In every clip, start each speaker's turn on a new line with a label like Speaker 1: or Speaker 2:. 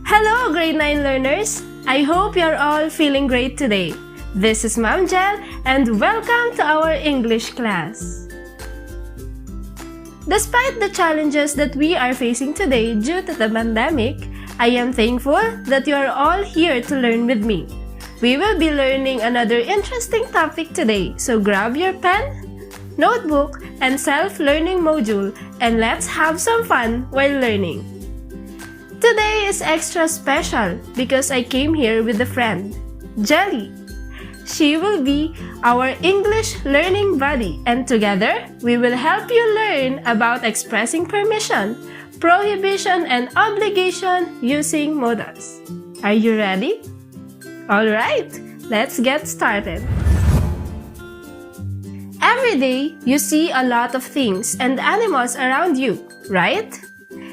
Speaker 1: Hello, grade 9 learners! I hope you're all feeling great today. This is Ma'am Jel and welcome to our English class. Despite the challenges that we are facing today due to the pandemic, I am thankful that you are all here to learn with me. We will be learning another interesting topic today, so grab your pen, notebook, and self-learning module and let's have some fun while learning. Today is extra special because I came here with a friend, Jelly. She will be our English learning buddy and together we will help you learn about expressing permission, prohibition, and obligation using modals. Are you ready? Alright, let's get started. Every day, you see a lot of things and animals around you, right?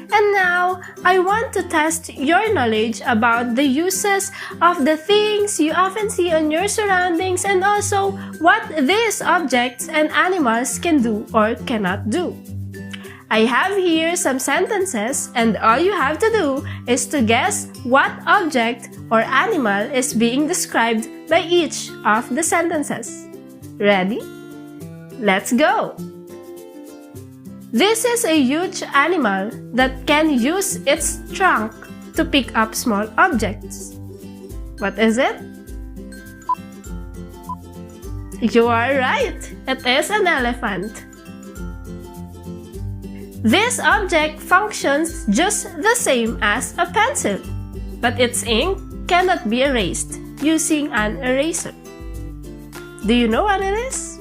Speaker 1: And now, I want to test your knowledge about the uses of the things you often see on your surroundings and also what these objects and animals can do or cannot do. I have here some sentences and all you have to do is to guess what object or animal is being described by each of the sentences. Ready? Let's go! This is a huge animal that can use its trunk to pick up small objects. What is it? You are right! It is an elephant. This object functions just the same as a pencil, but its ink cannot be erased using an eraser. Do you know what it is?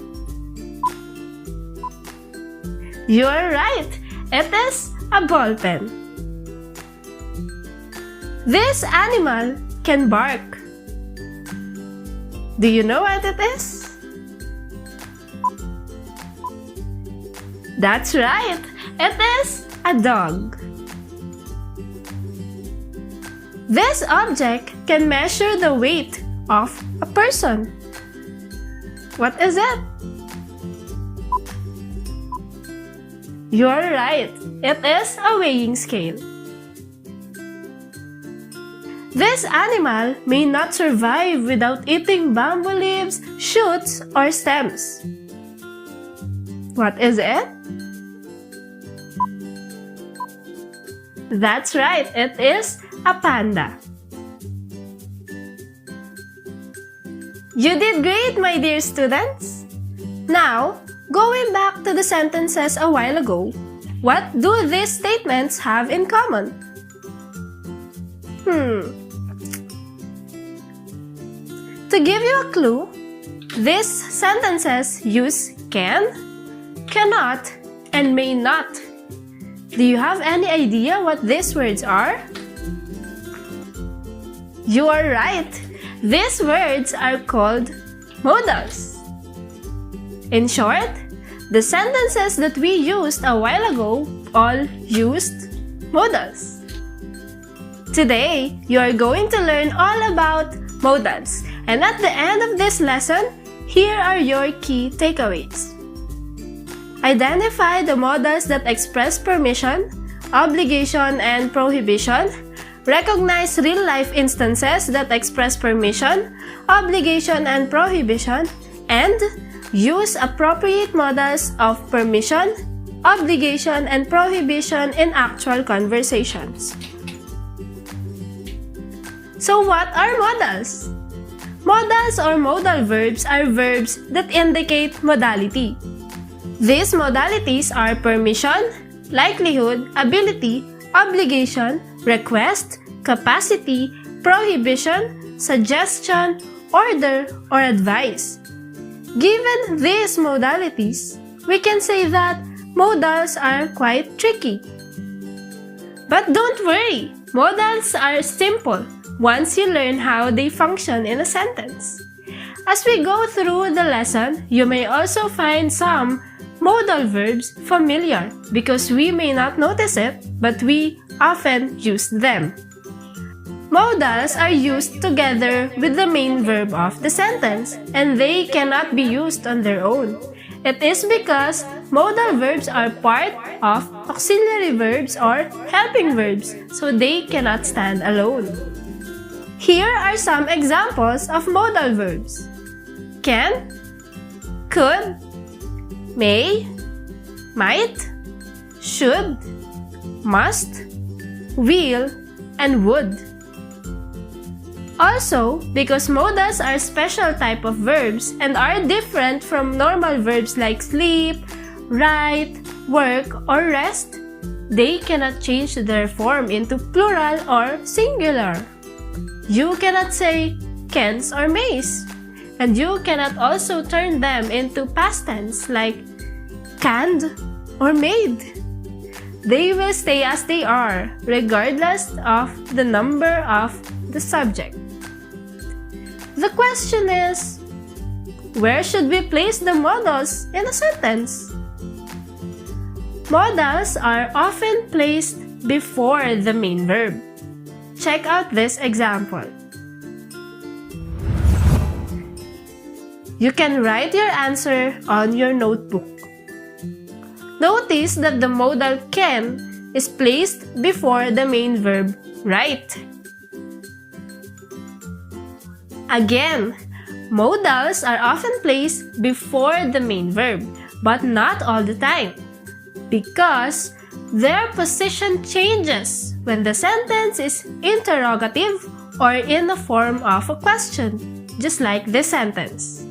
Speaker 1: You are right! It is a ball pen. This animal can bark. Do you know what it is? That's right! It is a dog. This object can measure the weight of a person. What is it? You are right. It is a weighing scale. This animal may not survive without eating bamboo leaves, shoots, or stems. What is it? That's right. It is a panda. You did great, my dear students. Now, going back to the sentences a while ago, what do these statements have in common? To give you a clue, these sentences use can, cannot, and may not. Do you have any idea what these words are? You are right! These words are called modals. In short, the sentences that we used a while ago all used modals. Today, you are going to learn all about modals, and at the end of this lesson, here are your key takeaways. Identify the modals that express permission, obligation, and prohibition. Recognize real-life instances that express permission, obligation, and prohibition, and use appropriate modals of permission, obligation, and prohibition in actual conversations. So what are modals? Modals or modal verbs are verbs that indicate modality. These modalities are permission, likelihood, ability, obligation, request, capacity, prohibition, suggestion, order, or advice. Given these modalities, we can say that modals are quite tricky. But don't worry, modals are simple once you learn how they function in a sentence. As we go through the lesson, you may also find some modal verbs familiar because we may not notice it, but we often use them. Modals are used together with the main verb of the sentence, and they cannot be used on their own. It is because modal verbs are part of auxiliary verbs or helping verbs, so they cannot stand alone. Here are some examples of modal verbs: can, could, may, might, should, must, will, and would. Also, because modals are special type of verbs and are different from normal verbs like sleep, write, work, or rest, they cannot change their form into plural or singular. You cannot say cans or mays, and you cannot also turn them into past tense like canned or made. They will stay as they are, regardless of the number of the subject. The question is, where should we place the modals in a sentence? Modals are often placed before the main verb. Check out this example. You can write your answer on your notebook. Notice that the modal can is placed before the main verb write. Again, modals are often placed before the main verb, but not all the time, because their position changes when the sentence is interrogative or in the form of a question, just like this sentence.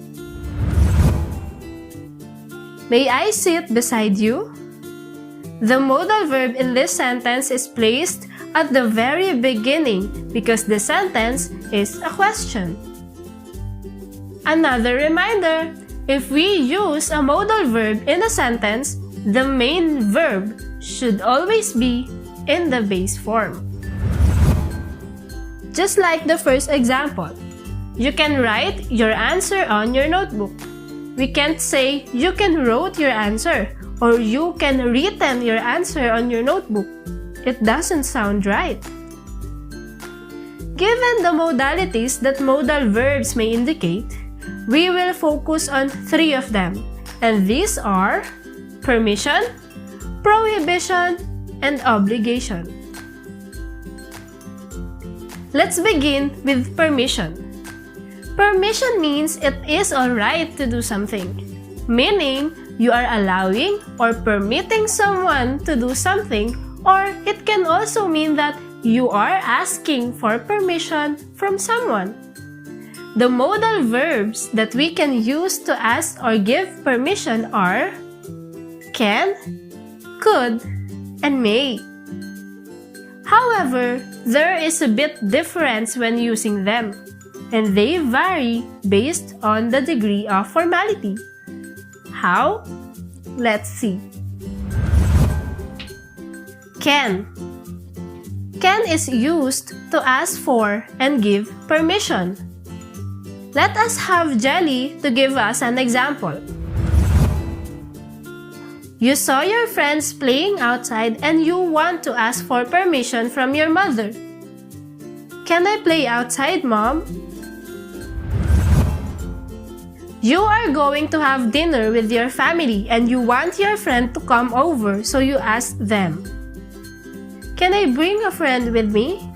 Speaker 1: May I sit beside you? The modal verb in this sentence is placed at the very beginning because the sentence is a question. Another reminder, if we use a modal verb in a sentence, the main verb should always be in the base form. Just like the first example, you can write your answer on your notebook. We can't say you can wrote your answer or you can written your answer on your notebook. It doesn't sound right. Given the modalities that modal verbs may indicate, we will focus on three of them, and these are permission, prohibition, and obligation. Let's begin with permission. Permission means it is alright to do something, meaning you are allowing or permitting someone to do something, or it can also mean that you are asking for permission from someone. The modal verbs that we can use to ask or give permission are can, could, and may. However, there is a bit difference when using them, and they vary based on the degree of formality. How? Let's see. Can. Can is used to ask for and give permission. Let us have Jelly to give us an example. You saw your friends playing outside and you want to ask for permission from your mother. Can I play outside, Mom? You are going to have dinner with your family and you want your friend to come over, so you ask them. Can I bring a friend with me?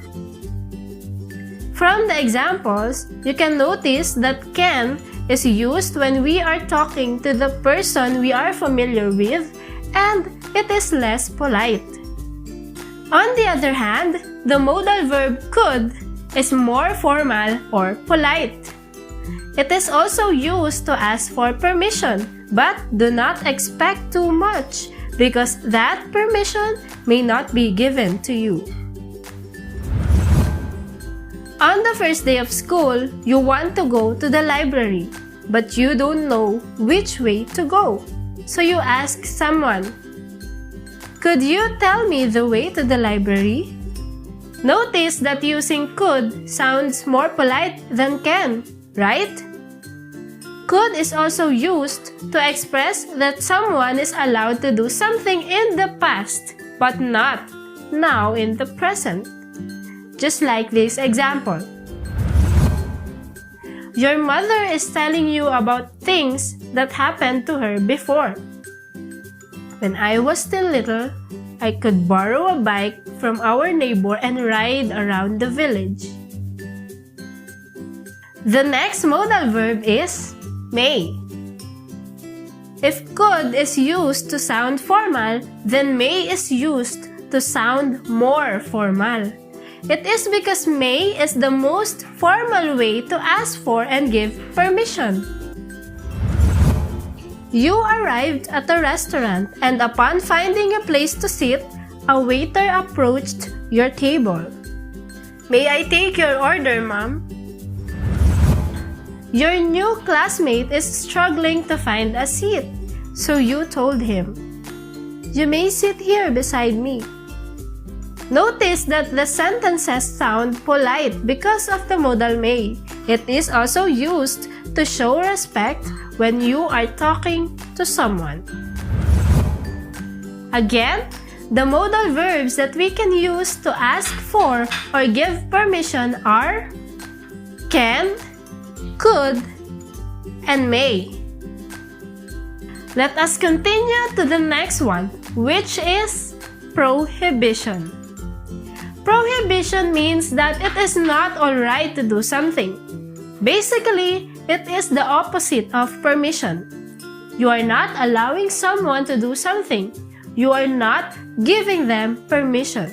Speaker 1: From the examples, you can notice that can is used when we are talking to the person we are familiar with and it is less polite. On the other hand, the modal verb could is more formal or polite. It is also used to ask for permission, but do not expect too much because that permission may not be given to you. On the first day of school, you want to go to the library, but you don't know which way to go. So you ask someone, Could you tell me the way to the library? Notice that using could sounds more polite than can, right? Could is also used to express that someone is allowed to do something in the past, but not now in the present. Just like this example. Your mother is telling you about things that happened to her before. When I was still little, I could borrow a bike from our neighbor and ride around the village. The next modal verb is may. If could is used to sound formal, then may is used to sound more formal. It is because may is the most formal way to ask for and give permission. You arrived at a restaurant and upon finding a place to sit, a waiter approached your table. May I take your order, ma'am? Your new classmate is struggling to find a seat, so you told him, "You may sit here beside me." Notice that the sentences sound polite because of the modal may. It is also used to show respect when you are talking to someone. Again, the modal verbs that we can use to ask for or give permission are can, could, and may. Let us continue to the next one, which is prohibition. Prohibition means that it is not alright to do something. Basically, it is the opposite of permission. You are not allowing someone to do something. You are not giving them permission.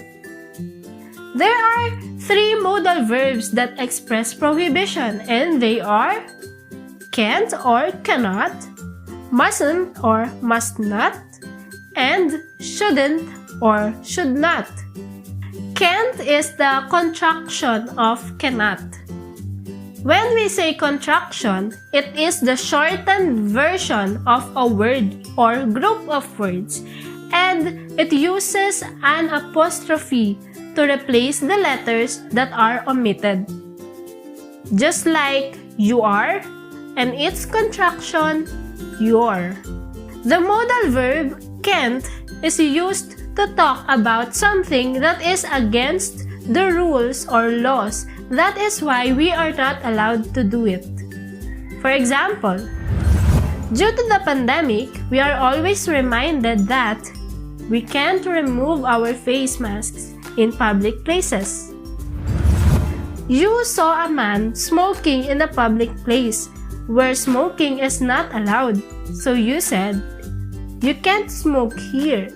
Speaker 1: There are 3 modal verbs that express prohibition, and they are can't or cannot, mustn't or must not, and shouldn't or should not. Can't is the contraction of cannot. When we say contraction, it is the shortened version of a word or group of words, and it uses an apostrophe to replace the letters that are omitted. Just like you are and its contraction, your. The modal verb can't is used to talk about something that is against the rules or laws. That is why we are not allowed to do it. For example, due to the pandemic, we are always reminded that we can't remove our face masks in public places. You saw a man smoking in a public place where smoking is not allowed, so you said, "You can't smoke here."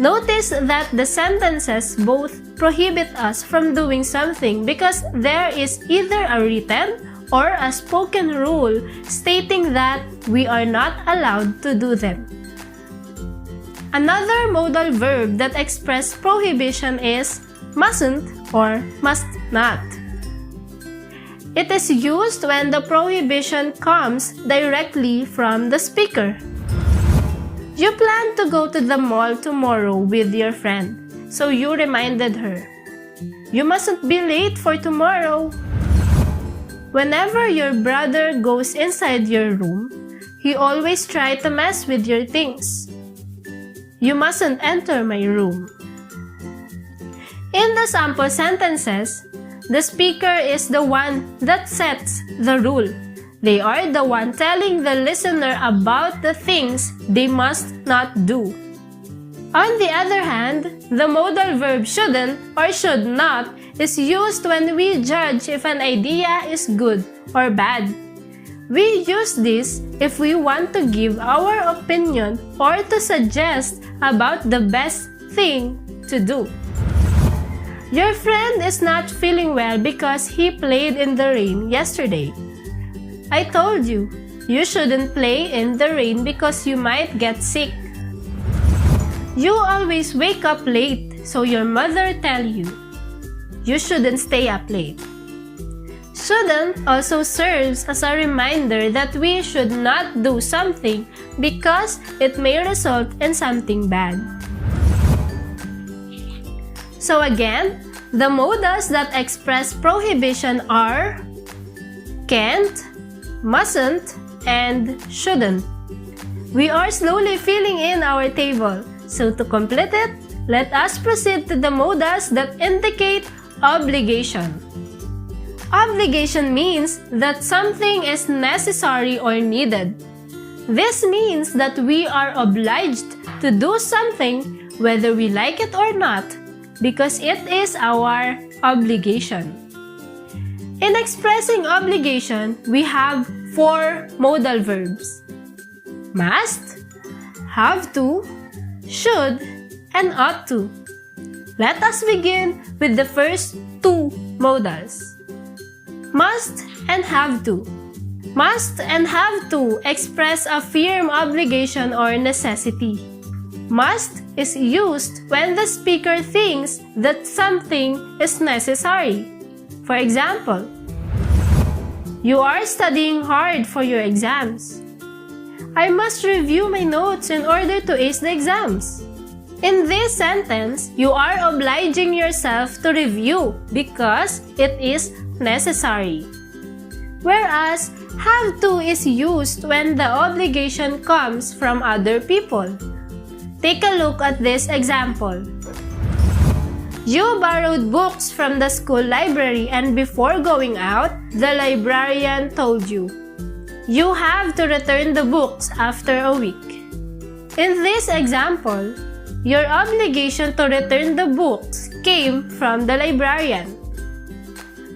Speaker 1: Notice that the sentences both prohibit us from doing something because there is either a written or a spoken rule stating that we are not allowed to do them. Another modal verb that expresses prohibition is mustn't or must not. It is used when the prohibition comes directly from the speaker. You plan to go to the mall tomorrow with your friend, so you reminded her, "You mustn't be late for tomorrow." Whenever your brother goes inside your room, he always tries to mess with your things. "You mustn't enter my room." In the sample sentences, the speaker is the one that sets the rule. They are the one telling the listener about the things they must not do. On the other hand, the modal verb shouldn't or should not is used when we judge if an idea is good or bad. We use this if we want to give our opinion or to suggest about the best thing to do. Your friend is not feeling well because he played in the rain yesterday. I told you, you shouldn't play in the rain because you might get sick. You always wake up late, so your mother tell you, you shouldn't stay up late. Shouldn't also serves as a reminder that we should not do something because it may result in something bad. So again, the modals that express prohibition are can't, mustn't, and shouldn't. We are slowly filling in our table. So to complete it, let us proceed to the modals that indicate obligation. Obligation means that something is necessary or needed. This means that we are obliged to do something whether we like it or not, because it is our obligation. In expressing obligation, we have 4 modal verbs: must, have to, should, and ought to. Let us begin with the first 2 modals. Must and have to. Must and have to express a firm obligation or necessity. Must is used when the speaker thinks that something is necessary. For example, you are studying hard for your exams. I must review my notes in order to ace the exams. In this sentence, you are obliging yourself to review because it is necessary. Whereas, have to is used when the obligation comes from other people. Take a look at this example. You borrowed books from the school library and before going out, the librarian told you, you have to return the books after a week. In this example, your obligation to return the books came from the librarian.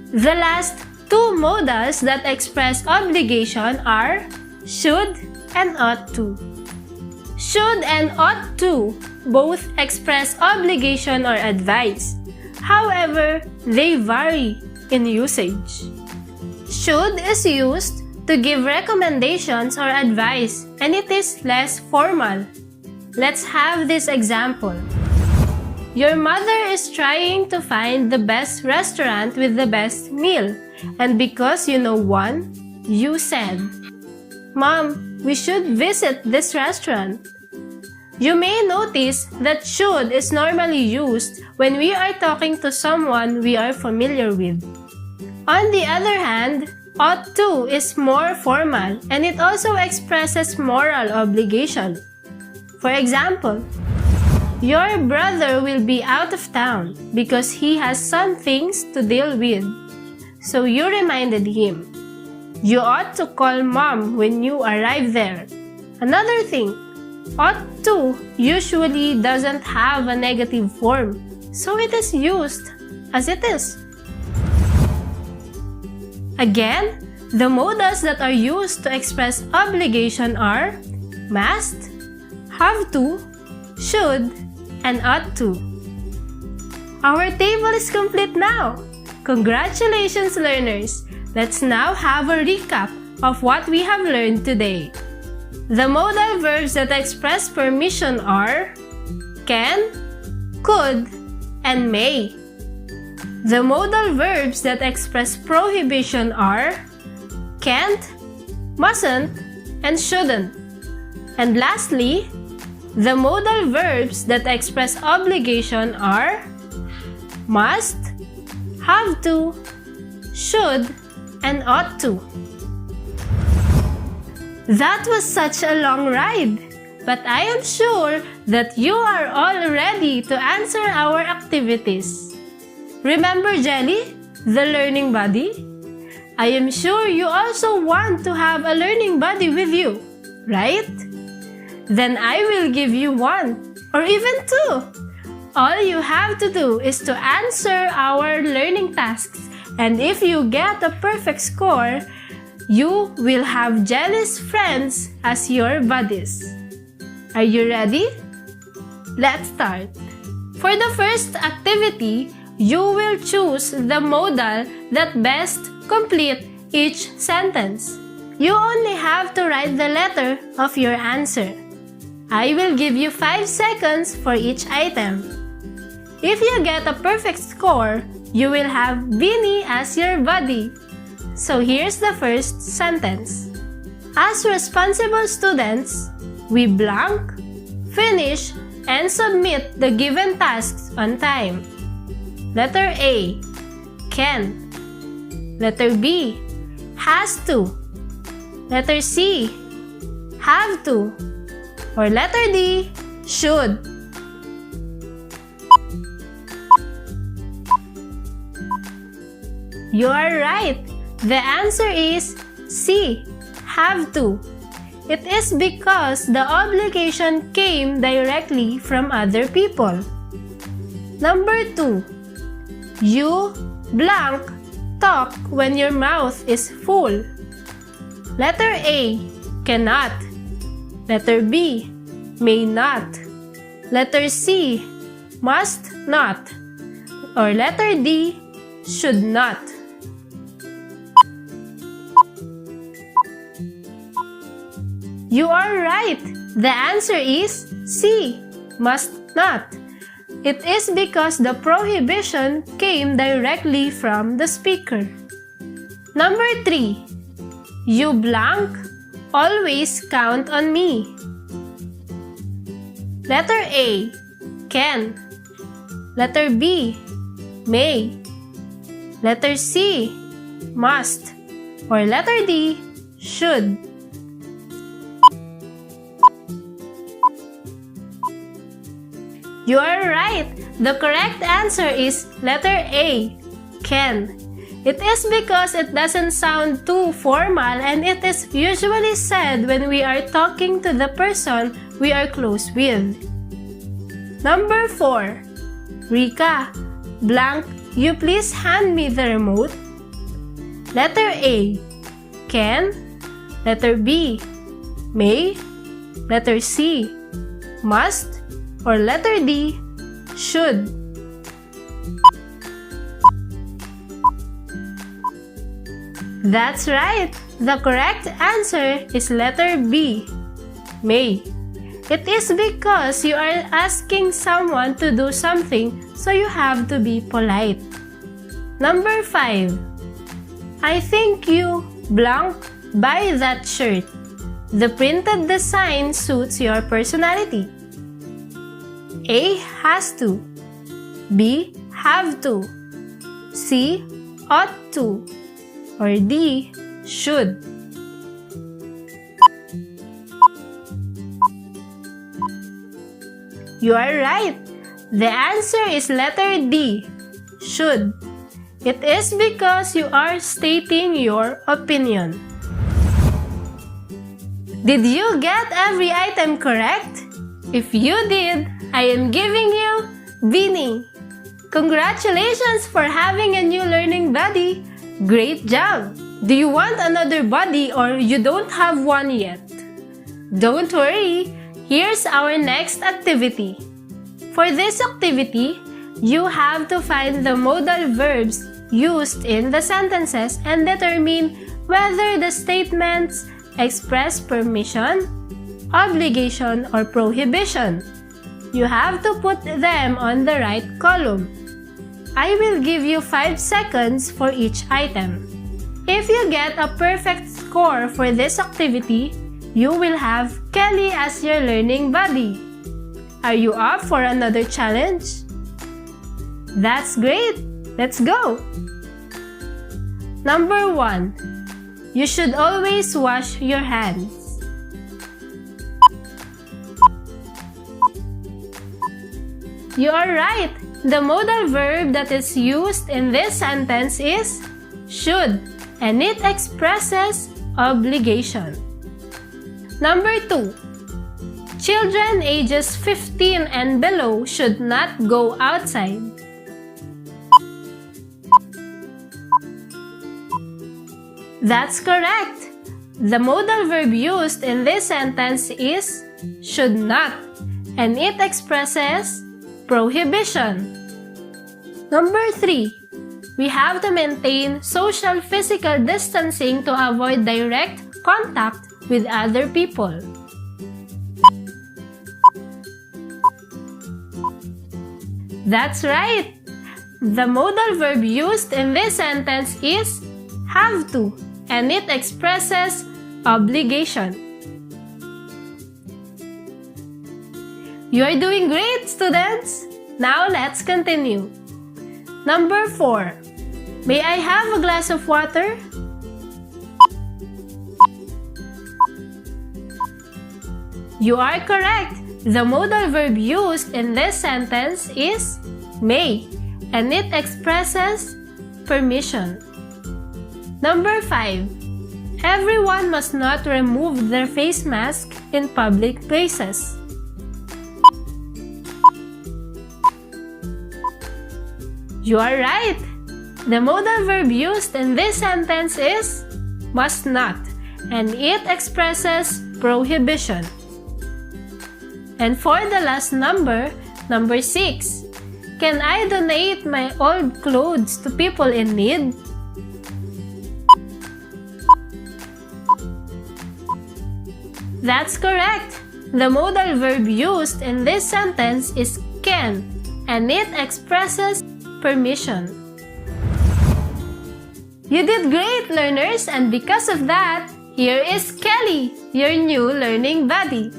Speaker 1: The last 2 modals that express obligation are should and ought to. Should and ought to both express obligation or advice. However, they vary in usage. Should is used to give recommendations or advice, and it is less formal. Let's have this example. Your mother is trying to find the best restaurant with the best meal, and because you know one, you said, Mom, we should visit this restaurant. You may notice that should is normally used when we are talking to someone we are familiar with. On the other hand, ought to is more formal and it also expresses moral obligation. For example, your brother will be out of town because he has some things to deal with. So you reminded him, you ought to call Mom when you arrive there. Another thing, ought to usually doesn't have a negative form, so it is used as it is. Again, the modals that are used to express obligation are must, have to, should, and ought to. Our table is complete now. Congratulations, learners! Let's now have a recap of what we have learned today. The modal verbs that express permission are can, could, and may. The modal verbs that express prohibition are can't, mustn't, and shouldn't. And lastly, the modal verbs that express obligation are must, have to, should, and ought to. That was such a long ride, but I am sure that you are all ready to answer our activities. Remember Jelly, the learning buddy? I am sure you also want to have a learning buddy with you, right? Then I will give you 1 or even 2. All you have to do is to answer our learning tasks, and if you get a perfect score, you will have Jelly's friends as your buddies. Are you ready? Let's start. For the first activity, you will choose the modal that best complete each sentence. You only have to write the letter of your answer. I will give you 5 seconds for each item. If you get a perfect score, you will have Beanie as your buddy. So here's the first sentence. As responsible students, we blank, finish, and submit the given tasks on time. Letter A, can. Letter B, has to. Letter C, have to. Or letter D, should. You are right. The answer is C, have to. It is because the obligation came directly from other people. Number 2. You blank talk when your mouth is full. Letter A, cannot. Letter B, may not. Letter C, must not. Or letter D, should not. You are right. The answer is C, must not. It is because the prohibition came directly from the speaker. Number 3. You blank always count on me. Letter A, can. Letter B, may. Letter C, must. Or letter D, should. You are right. The correct answer is letter A, can. It is because it doesn't sound too formal and it is usually said when we are talking to the person we are close with. Number 4. Rika, blank, you please hand me the remote. Letter A, can. Letter B, may. Letter C, must. Or letter D, should. That's right. The correct answer is letter B, may. It is because you are asking someone to do something, so you have to be polite. Number 5. I think you blank buy that shirt. The printed design suits your personality. A, has to. B, have to. C, ought to. Or D, should. You are right. The answer is letter D, should. It is because you are stating your opinion. Did you get every item correct? If you did, I am giving you Beanie. Congratulations for having a new learning buddy. Great job! Do you want another buddy or you don't have one yet? Don't worry, here's our next activity. For this activity, you have to find the modal verbs used in the sentences and determine whether the statements express permission, obligation, or prohibition. You have to put them on the right column. I will give you 5 seconds for each item. If you get a perfect score for this activity, you will have Kelly as your learning buddy. Are you up for another challenge? That's great! Let's go! Number 1. You should always wash your hands. You are right! The modal verb that is used in this sentence is should, and it expresses obligation. Number 2. Children ages 15 and below should not go outside. That's correct! The modal verb used in this sentence is should not, and it expresses prohibition. Number 3. We have to maintain social physical distancing to avoid direct contact with other people. That's right! The modal verb used in this sentence is have to, and it expresses obligation. You are doing great, students! Now let's continue. Number 4. May I have a glass of water? You are correct. The modal verb used in this sentence is may, and it expresses permission. Number 5. Everyone must not remove their face mask in public places. You are right. The modal verb used in this sentence is must not, and it expresses prohibition. And for the last number, number 6. Can I donate my old clothes to people in need? That's correct. The modal verb used in this sentence is can, and it expresses permission. You did great, learners, and because of that, here is Kelly, your new learning buddy.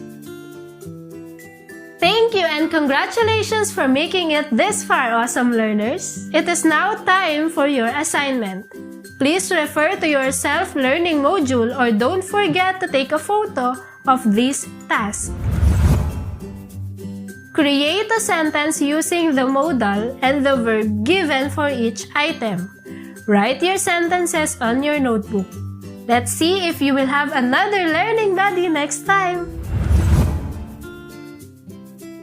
Speaker 1: Thank you and congratulations for making it this far, awesome learners. It is now time for your assignment. Please refer to your self-learning module or don't forget to take a photo of this task. Create a sentence using the modal and the verb given for each item. Write your sentences on your notebook. Let's see if you will have another learning buddy next time.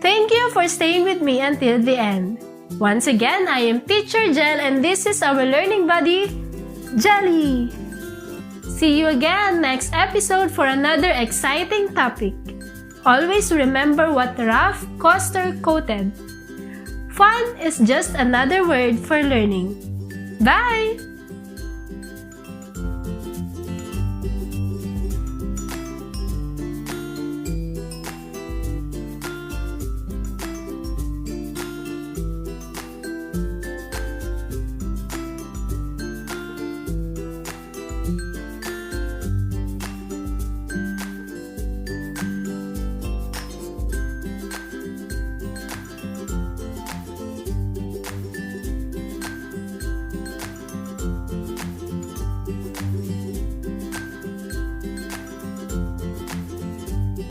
Speaker 1: Thank you for staying with me until the end. Once again, I am Teacher Jel and this is our learning buddy, Jelly. See you again next episode for another exciting topic. Always remember what Ralph Coster quoted. Fun is just another word for learning. Bye!